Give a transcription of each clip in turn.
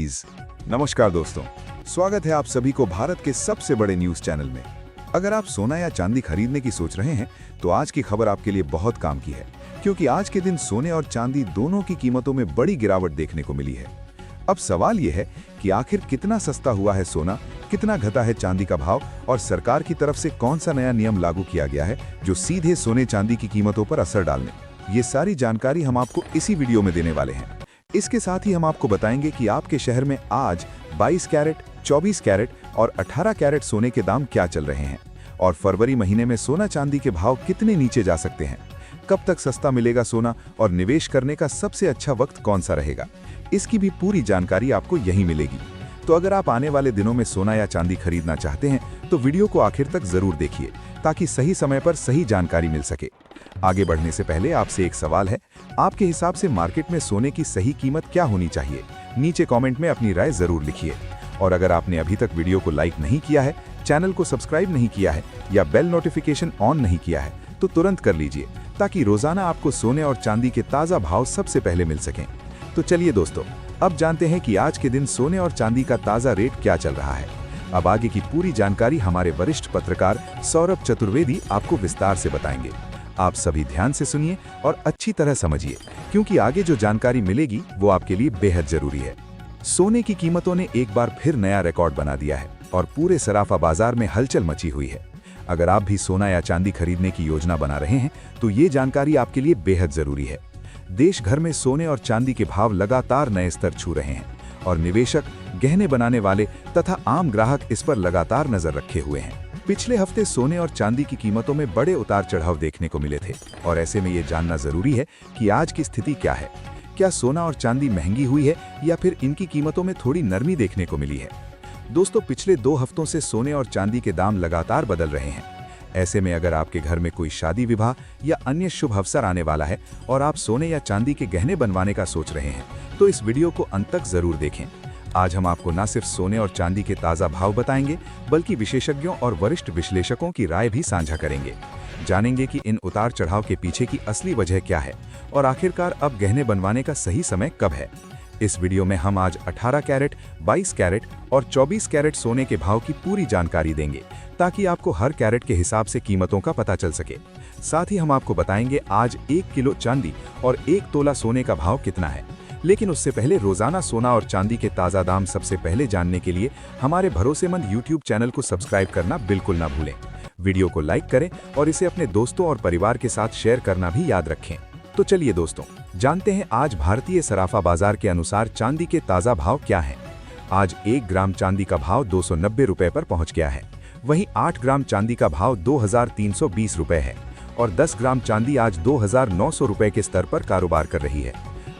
Please. नमस्कार दोस्तों, स्वागत है आप सभी को भारत के सबसे बड़े न्यूज चैनल में। अगर आप सोना या चांदी खरीदने की सोच रहे हैं तो आज की खबर आपके लिए बहुत काम की है, क्योंकि आज के दिन सोने और चांदी दोनों की कीमतों में बड़ी गिरावट देखने को मिली है। अब सवाल यह है कि आखिर कितना सस्ता हुआ है सोना, कितना घटा है चांदी का भाव और सरकार की तरफ से कौन सा नया नियम लागू किया गया है जो सीधे सोने चांदी की कीमतों पर असर डालने। ये सारी जानकारी हम आपको इसी वीडियो में देने वाले हैं। इसके साथ ही हम आपको बताएंगे कि आपके शहर में आज 22 कैरेट, 24 कैरेट और 18 कैरेट सोने के दाम क्या चल रहे हैं और फरवरी महीने में सोना चांदी के भाव कितने नीचे जा सकते हैं। कब तक सस्ता मिलेगा सोना और निवेश करने का सबसे अच्छा वक्त कौन सा रहेगा, इसकी भी पूरी जानकारी आपको यहीं मिलेगी। तो अगर आप आने वाले दिनों में सोना या चांदी खरीदना चाहते हैं तो वीडियो को आखिर तक जरूर देखिए ताकि सही समय पर सही जानकारी मिल सके। आगे बढ़ने से पहले आपसे एक सवाल है, आपके हिसाब से मार्केट में सोने की सही कीमत क्या होनी चाहिए? नीचे कमेंट में अपनी राय जरूर लिखिए। और अगर आपने अभी तक वीडियो को लाइक नहीं किया है, चैनल को सब्सक्राइब नहीं किया है या बेल नोटिफिकेशन ऑन नहीं किया है तो तुरंत कर लीजिए ताकि रोजाना आपको सोने और चांदी के ताज़ा भाव सबसे पहले मिल सकें। तो चलिए दोस्तों, अब जानते हैं कि आज के दिन सोने और चांदी का ताज़ा रेट क्या चल रहा है। अब आगे की पूरी जानकारी हमारे वरिष्ठ पत्रकार सौरभ चतुर्वेदी आपको विस्तार से बताएंगे। आप सभी ध्यान से सुनिए और अच्छी तरह समझिए, क्योंकि आगे जो जानकारी मिलेगी वो आपके लिए बेहद जरूरी है। सोने की कीमतों ने एक बार फिर नया रिकॉर्ड बना दिया है और पूरे सराफा बाजार में हलचल मची हुई है। अगर आप भी सोना या चांदी खरीदने की योजना बना रहे हैं तो ये जानकारी आपके लिए बेहद जरूरी है। देश भर में सोने और चांदी के भाव लगातार नए स्तर छू रहे हैं और निवेशक, गहने बनाने वाले तथा आम ग्राहक इस पर लगातार नजर रखे हुए हैं। पिछले हफ्ते सोने और चांदी की कीमतों में बड़े उतार चढ़ाव देखने को मिले थे और ऐसे में ये जानना जरूरी है कि आज की स्थिति क्या है। क्या सोना और चांदी महंगी हुई है या फिर इनकी कीमतों में थोड़ी नरमी देखने को मिली है? दोस्तों, पिछले 2 हफ्तों से सोने और चांदी के दाम लगातार बदल रहे हैं। ऐसे में अगर आपके घर में कोई शादी विवाह या अन्य शुभ अवसर आने वाला है और आप सोने या चांदी के गहने बनवाने का सोच रहे हैं तो इस वीडियो को अंत तक जरूर देखें। आज हम आपको न सिर्फ सोने और चांदी के ताज़ा भाव बताएंगे बल्कि विशेषज्ञों और वरिष्ठ विश्लेषकों की राय भी साझा करेंगे। जानेंगे कि इन उतार चढ़ाव के पीछे की असली वजह क्या है और आखिरकार अब गहने बनवाने का सही समय कब है। इस वीडियो में हम आज 18 कैरेट, 22 कैरेट और 24 कैरेट सोने के भाव की पूरी जानकारी देंगे ताकि आपको हर कैरेट के हिसाब से कीमतों का पता चल सके। साथ ही हम आपको बताएंगे आज 1 किलो चांदी और 1 तोला सोने का भाव कितना है। लेकिन उससे पहले रोजाना सोना और चांदी के ताज़ा दाम सबसे पहले जानने के लिए हमारे भरोसेमंद YouTube चैनल को सब्सक्राइब करना बिल्कुल ना भूलें। वीडियो को लाइक करें और इसे अपने दोस्तों और परिवार के साथ शेयर करना भी याद रखें। तो चलिए दोस्तों, जानते हैं आज भारतीय सराफा बाजार के अनुसार चांदी के ताज़ा भाव क्या हैं। आज 1 ग्राम चांदी का भाव 290 रुपए पर पहुंच गया है। वहीं 8 ग्राम चांदी का भाव 2320 रुपए है और 10 ग्राम चांदी आज 2900 रुपए के स्तर पर कारोबार कर रही है।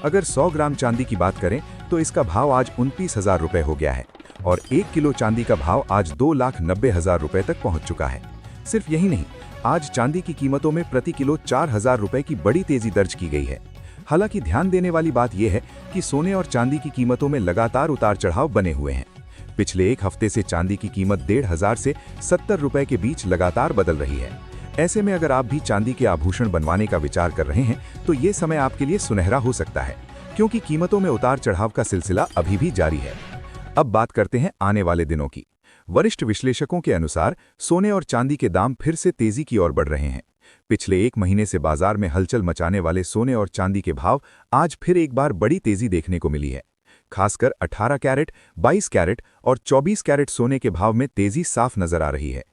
अगर 100 ग्राम चांदी की बात करें तो इसका भाव आज 29,000 रुपए हो गया है और 1 किलो चांदी का भाव आज 2,90,000 रुपए तक पहुंच चुका है। सिर्फ यही नहीं, आज चांदी की कीमतों में प्रति किलो 4,000 रुपए की बड़ी तेजी दर्ज की गई है। हालांकि ध्यान देने वाली बात यह है कि सोने और चांदी की कीमतों में लगातार उतार चढ़ाव बने हुए हैं। पिछले 1 हफ्ते से चांदी की कीमत 1,500 से 70 रुपए के बीच लगातार बदल रही है। ऐसे में अगर आप भी चांदी के आभूषण बनवाने का विचार कर रहे हैं तो ये समय आपके लिए सुनहरा हो सकता है, क्योंकि कीमतों में उतार चढ़ाव का सिलसिला अभी भी जारी है। अब बात करते हैं आने वाले दिनों की। वरिष्ठ विश्लेषकों के अनुसार सोने और चांदी के दाम फिर से तेजी की ओर बढ़ रहे हैं। पिछले 1 महीने से बाजार में हलचल मचाने वाले सोने और चांदी के भाव आज फिर एक बार बड़ी तेजी देखने को मिली है। खासकर 18 कैरेट, 22 कैरेट और 24 कैरेट सोने के भाव में तेजी साफ नजर आ रही है।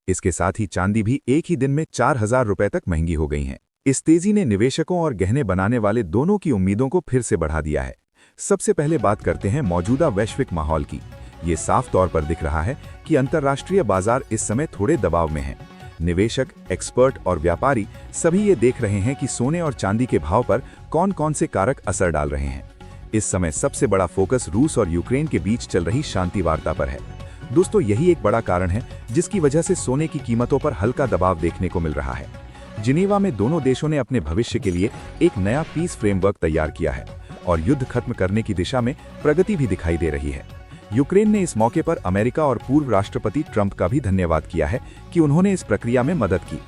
इसके साथ ही चांदी भी एक ही दिन में 4,000 रुपए तक महंगी हो गई है। इस तेजी ने निवेशकों और गहने बनाने वाले दोनों की उम्मीदों को फिर से बढ़ा दिया है। सबसे पहले बात करते हैं मौजूदा वैश्विक माहौल की। ये साफ तौर पर दिख रहा है कि अंतर्राष्ट्रीय बाजार इस समय थोड़े दबाव में हैं। निवेशक, एक्सपर्ट और व्यापारी सभी ये देख रहे हैं कि सोने और चांदी के भाव पर कौन कौन से कारक असर डाल रहे हैं। इस समय सबसे बड़ा फोकस रूस और यूक्रेन के बीच चल रही शांति वार्ता पर है। दोस्तों, यही एक बड़ा कारण है जिसकी वजह से सोने की कीमतों पर हल्का दबाव देखने को मिल रहा है। जिनेवा में दोनों देशों ने अपने भविष्य के लिए एक नया पीस फ्रेमवर्क तैयार किया है और युद्ध खत्म करने की दिशा में प्रगति भी दिखाई दे रही है। यूक्रेन ने इस मौके पर अमेरिका और पूर्व राष्ट्रपति ट्रंप का भी धन्यवाद किया है कि उन्होंने इस प्रक्रिया में मदद की।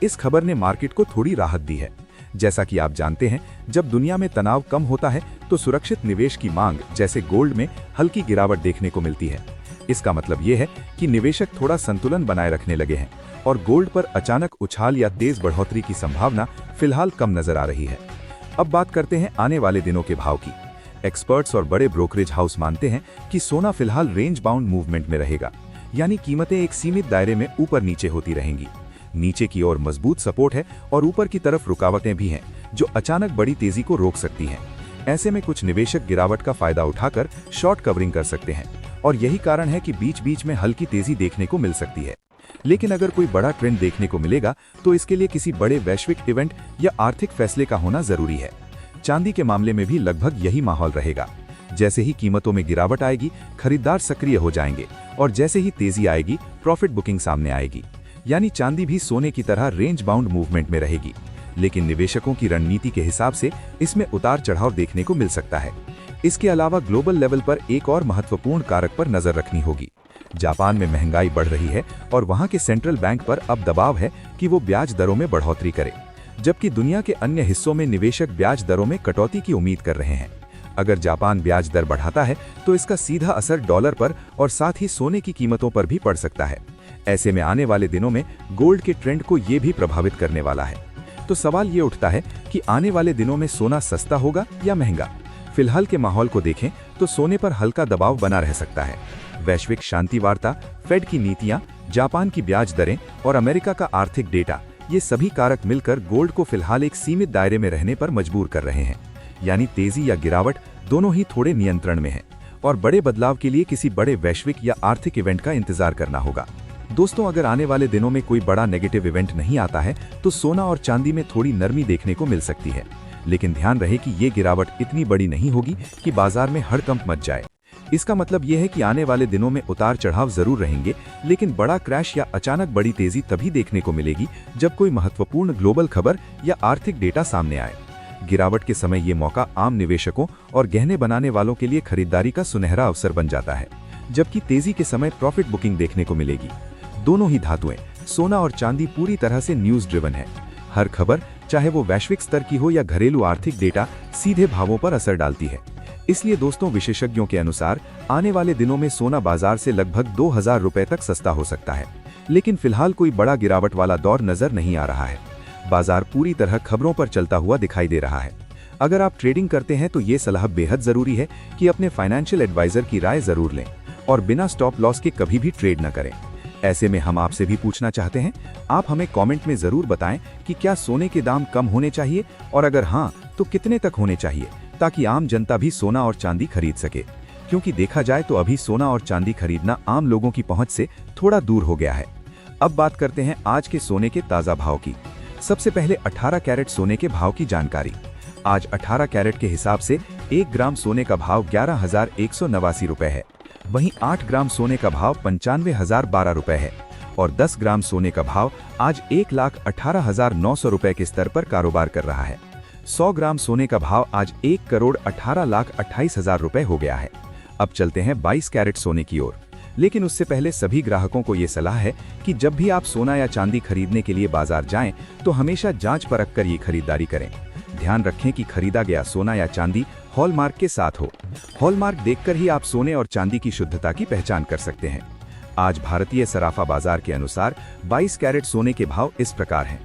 इस खबर ने मार्केट को थोड़ी राहत दी है। जैसा कि आप जानते हैं, जब दुनिया में तनाव कम होता है तो सुरक्षित निवेश की मांग जैसे गोल्ड में हल्की गिरावट देखने को मिलती है। इसका मतलब ये है कि निवेशक थोड़ा संतुलन बनाए रखने लगे हैं और गोल्ड पर अचानक उछाल या तेज बढ़ोतरी की संभावना फिलहाल कम नजर आ रही है। अब बात करते हैं आने वाले दिनों के भाव की। एक्सपर्ट्स और बड़े ब्रोकरेज हाउस मानते हैं कि सोना फिलहाल रेंज बाउंड मूवमेंट में रहेगा, यानी कीमतें एक सीमित दायरे में ऊपर नीचे होती रहेंगी। नीचे की ओर मजबूत सपोर्ट है और ऊपर की तरफ रुकावटें भी हैं जो अचानक बड़ी तेजी को रोक सकती हैं। ऐसे में कुछ निवेशक गिरावट का फायदा उठाकर शॉर्ट कवरिंग कर सकते हैं और यही कारण है कि बीच बीच में हल्की तेजी देखने को मिल सकती है। लेकिन अगर कोई बड़ा ट्रेंड देखने को मिलेगा तो इसके लिए किसी बड़े वैश्विक इवेंट या आर्थिक फैसले का होना जरूरी है। चांदी के मामले में भी लगभग यही माहौल रहेगा। जैसे ही कीमतों में गिरावट आएगी, खरीदार सक्रिय हो जाएंगे और जैसे ही तेजी आएगी, प्रॉफिट बुकिंग सामने आएगी। यानी चांदी भी सोने की तरह रेंज बाउंड मूवमेंट में रहेगी, लेकिन निवेशकों की रणनीति के हिसाब से इसमें उतार चढ़ाव देखने को मिल सकता है। इसके अलावा ग्लोबल लेवल पर एक और महत्वपूर्ण कारक पर नजर रखनी होगी। जापान में महंगाई बढ़ रही है और वहां के सेंट्रल बैंक पर अब दबाव है कि वो ब्याज दरों में बढ़ोतरी करे, जबकि दुनिया के अन्य हिस्सों में निवेशक ब्याज दरों में कटौती की उम्मीद कर रहे हैं। अगर जापान ब्याज दर बढ़ाता है तो इसका सीधा असर डॉलर पर और साथ ही सोने की कीमतों पर भी पड़ सकता है। ऐसे में आने वाले दिनों में गोल्ड के ट्रेंड को ये भी प्रभावित करने वाला है। तो सवाल ये उठता है कि आने वाले दिनों में सोना सस्ता होगा या महंगा। फिलहाल के माहौल को देखें तो सोने पर हल्का दबाव बना रह सकता है। वैश्विक शांति वार्ता, फेड की नीतियां, जापान की ब्याज दरें और अमेरिका का आर्थिक डेटा, ये सभी कारक मिलकर गोल्ड को फिलहाल एक सीमित दायरे में रहने पर मजबूर कर रहे हैं। यानी तेजी या गिरावट दोनों ही थोड़े नियंत्रण में है और बड़े बदलाव के लिए किसी बड़े वैश्विक या आर्थिक इवेंट का इंतजार करना होगा। दोस्तों, अगर आने वाले दिनों में कोई बड़ा नेगेटिव इवेंट नहीं आता है तो सोना और चांदी में थोड़ी नरमी देखने को मिल सकती है, लेकिन ध्यान रहे कि ये गिरावट इतनी बड़ी नहीं होगी कि बाजार में हड़कंप मच जाए। इसका मतलब यह है कि आने वाले दिनों में उतार चढ़ाव जरूर रहेंगे, लेकिन बड़ा क्रैश या अचानक बड़ी तेजी तभी देखने को मिलेगी जब कोई महत्वपूर्ण ग्लोबल खबर या आर्थिक डेटा सामने आए। गिरावट के समय ये मौका आम निवेशकों और गहने बनाने वालों के लिए खरीदारी का सुनहरा अवसर बन जाता है, जबकि तेजी के समय प्रॉफिट बुकिंग देखने को मिलेगी। दोनों ही धातुएं, सोना और चांदी, पूरी तरह से न्यूज ड्रिवन है। हर खबर, चाहे वो वैश्विक स्तर की हो या घरेलू आर्थिक डेटा, सीधे भावों पर असर डालती है। इसलिए दोस्तों, विशेषज्ञों के अनुसार आने वाले दिनों में सोना बाजार से लगभग 2000 रुपए तक सस्ता हो सकता है, लेकिन फिलहाल कोई बड़ा गिरावट वाला दौर नजर नहीं आ रहा है। बाजार पूरी तरह खबरों पर चलता हुआ दिखाई दे रहा है। अगर आप ट्रेडिंग करते हैं तो ये सलाह बेहद जरूरी है कि अपने फाइनेंशियल एडवाइजर की राय जरूर लें और बिना स्टॉप लॉस के कभी भी ट्रेड न करें। ऐसे में हम आपसे भी पूछना चाहते हैं, आप हमें कमेंट में जरूर बताएं कि क्या सोने के दाम कम होने चाहिए और अगर हाँ तो कितने तक होने चाहिए, ताकि आम जनता भी सोना और चांदी खरीद सके। क्योंकि देखा जाए तो अभी सोना और चांदी खरीदना आम लोगों की पहुंच से थोड़ा दूर हो गया है। अब बात करते हैं आज के सोने के ताजा भाव की। सबसे पहले 18 कैरेट सोने के भाव की जानकारी। आज 18 कैरेट के हिसाब से 1 ग्राम सोने का भाव 11,189 रुपए है। वहीं 8 ग्राम सोने का भाव 95,012 रुपए है और 10 ग्राम सोने का भाव आज 1,18,900 रुपए के स्तर पर कारोबार कर रहा है। 100 ग्राम सोने का भाव आज 1,18,28,000 रुपए हो गया है। अब चलते हैं 22 कैरेट सोने की ओर, लेकिन उससे पहले सभी ग्राहकों को ये सलाह है कि जब भी आप सोना या चांदी खरीदने के लिए बाजार जाएं तो हमेशा जांच परख कर ये खरीदारी करें। ध्यान रखें कि खरीदा गया सोना या चांदी हॉलमार्क के साथ हो। हॉलमार्क देखकर ही आप सोने और चांदी की शुद्धता की पहचान कर सकते हैं। आज भारतीय सराफा बाजार के अनुसार 22 कैरेट सोने के भाव इस प्रकार हैं।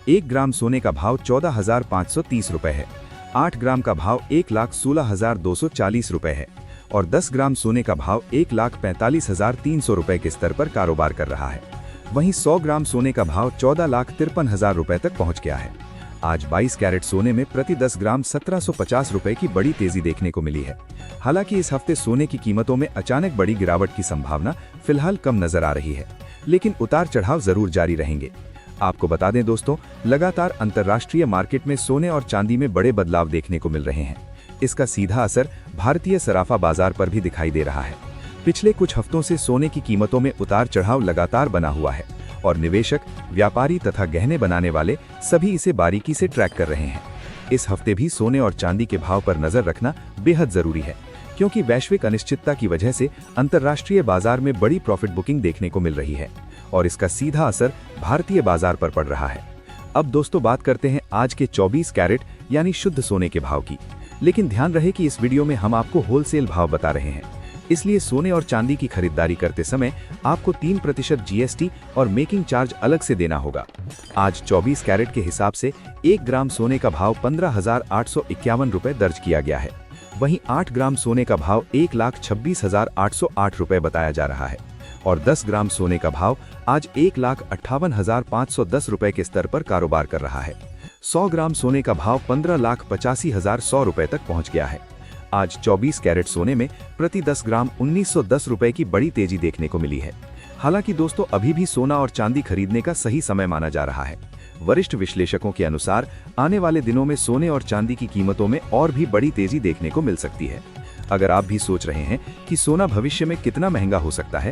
1 ग्राम सोने का भाव 14,530 रुपए है। 8 ग्राम का भाव 1,16,240 रुपए है और 10 ग्राम सोने का भाव 1,45,300 रुपए के स्तर पर कारोबार कर रहा है। वहीं 100 ग्राम सोने का भाव 14,53,000 रुपए तक पहुंच गया है। आज 22 कैरेट सोने में प्रति 10 ग्राम 1750 रुपए की बड़ी तेजी देखने को मिली है। हालांकि इस हफ्ते सोने की कीमतों में अचानक बड़ी गिरावट की संभावना फिलहाल कम नजर आ रही है, लेकिन उतार चढ़ाव जरूर जारी रहेंगे। आपको बता दें दोस्तों, लगातार अंतर्राष्ट्रीय मार्केट में सोने और चांदी में बड़े बदलाव देखने को मिल रहे हैं। इसका सीधा असर भारतीय सराफा बाजार पर भी दिखाई दे रहा है। पिछले कुछ हफ्तों से सोने की कीमतों में उतार चढ़ाव लगातार बना हुआ है और निवेशक, व्यापारी तथा गहने बनाने वाले सभी इसे बारीकी से ट्रैक कर रहे हैं। इस हफ्ते भी सोने और चांदी के भाव पर नजर रखना बेहद जरूरी है, क्योंकि वैश्विक अनिश्चितता की वजह से अंतर्राष्ट्रीय बाजार में बड़ी प्रॉफिट बुकिंग देखने को मिल रही है और इसका सीधा असर भारतीय बाजार पर पड़ रहा है। अब दोस्तों बात करते हैं आज के 24 कैरेट यानी शुद्ध सोने के भाव की। लेकिन ध्यान रहे कि इस वीडियो में हम आपको होलसेल भाव बता रहे हैं, इसलिए सोने और चांदी की खरीदारी करते समय आपको 3% जीएसटी और मेकिंग चार्ज अलग से देना होगा। आज 24 कैरेट के हिसाब से 1 ग्राम सोने का भाव 15,851 रुपये दर्ज किया गया है। वहीं 8 ग्राम सोने का भाव 1,26,808 रुपये बताया जा रहा है और 10 ग्राम सोने का भाव आज 1,58,510 रुपये के स्तर पर कारोबार कर रहा है। 100 ग्राम सोने का भाव 15,85,100 रुपये तक पहुंच गया है। आज 24 कैरेट सोने में प्रति 10 ग्राम 1,910 रुपये की बड़ी तेजी देखने को मिली है। हालांकि दोस्तों अभी भी सोना और चांदी खरीदने का सही समय माना जा रहा है। वरिष्ठ विश्लेषकों के अनुसार आने वाले दिनों में सोने और चांदी की कीमतों में और भी बड़ी तेजी देखने को मिल सकती है। अगर आप भी सोच रहे हैं कि सोना भविष्य में कितना महंगा हो सकता है,